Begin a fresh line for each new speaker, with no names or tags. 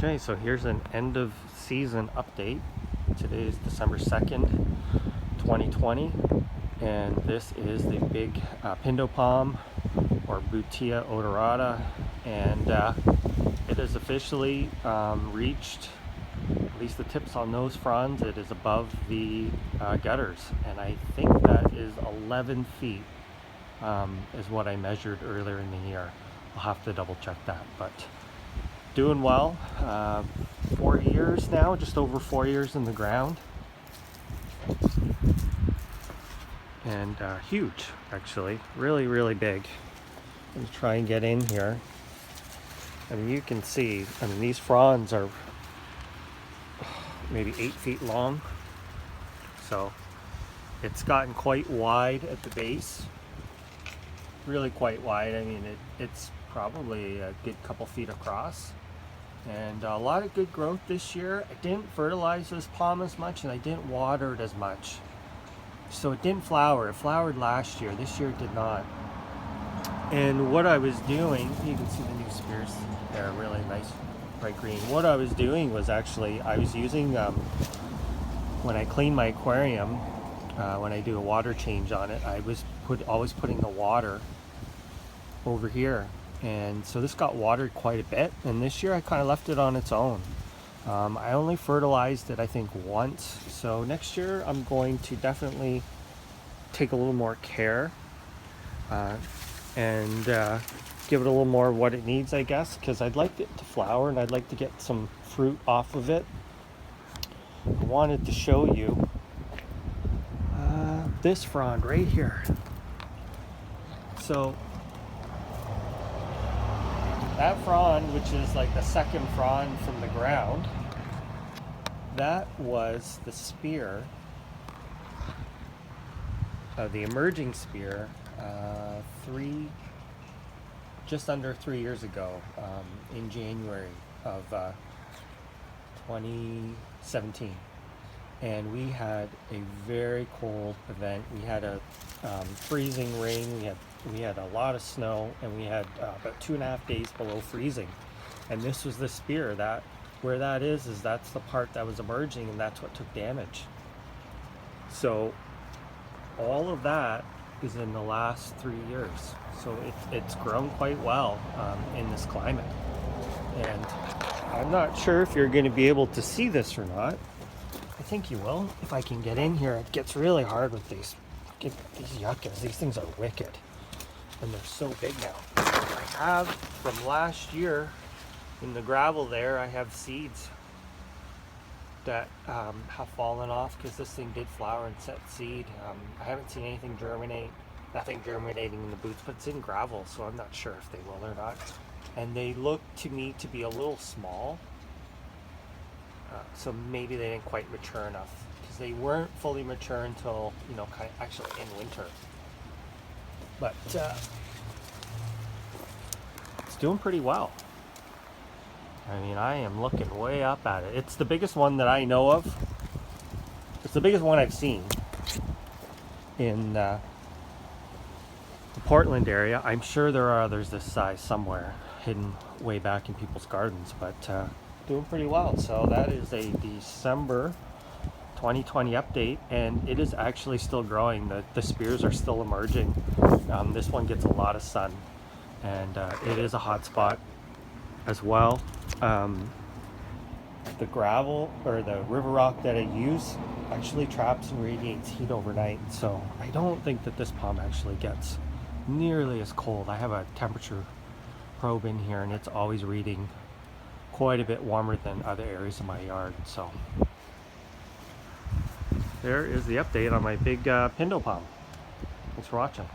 Okay, so here's an end of season update. Today is December 2nd, 2020, and this is the big Pindo palm, or Butia odorata, and it has officially reached, at least the tips on those fronds, it is above the gutters, and I think that is 11 feet is what I measured earlier in the year. I'll have to double check that, but doing well. 4 years now, just over 4 years in the ground, and huge, actually, really big. Let me try and get in here. I mean, you can see, I mean, these fronds are maybe 8 feet long, so it's gotten quite wide at the base, really quite wide. I mean, it's probably a good couple feet across, and a lot of good growth this year. I didn't fertilize this palm as much, and I didn't water it as much, so it didn't flower. It flowered last year. This year it did not. And what I was doing, you can see the new spears there, really nice bright green. What I was doing was actually, I was using, when I clean my aquarium, when I do a water change on it, I was always putting the water over here. And so this got watered quite a bit, and this year I kind of left it on its own. I only fertilized it, I think, once. So next year I'm going to definitely take a little more care and give it a little more of what it needs, I guess, because I'd like it to flower and I'd like to get some fruit off of it. I wanted to show you this frond right here. So that frond, which is like the second frond from the ground, that was the spear, the emerging spear, just under 3 years ago, in January of 2017. And we had a very cold event. We had a freezing rain. We had a lot of snow, and we had about 2.5 days below freezing. And this was the spear. That where that is that's the part that was emerging, and that's what took damage. So all of that is in the last 3 years. So it's grown quite well in this climate. And I'm not sure if you're going to be able to see this or not. I think you will. If I can get in here, it gets really hard with these yuccas. These things are wicked, and they're so big now. I have, from last year, in the gravel there, I have seeds that have fallen off because this thing did flower and set seed. I haven't seen anything germinate, nothing germinating in the boots, but it's in gravel, so I'm not sure if they will or not. And they look to me to be a little small. So maybe they didn't quite mature enough, because they weren't fully mature until, kind of actually in winter. But it's doing pretty well. I mean, I am looking way up at it. It's the biggest one that I know of. It's the biggest one I've seen in the Portland area. I'm sure there are others this size somewhere, hidden way back in people's gardens, but doing pretty well. So that is a December 2020 update, and it is actually still growing. The spears are still emerging. This one gets a lot of sun, and it is a hot spot as well. The gravel, or the river rock that I use, actually traps and radiates heat overnight, so I don't think that this palm actually gets nearly as cold. I have a temperature probe in here, and it's always reading quite a bit warmer than other areas of my yard. So there is the update on my big Pindo palm. Thanks for watching.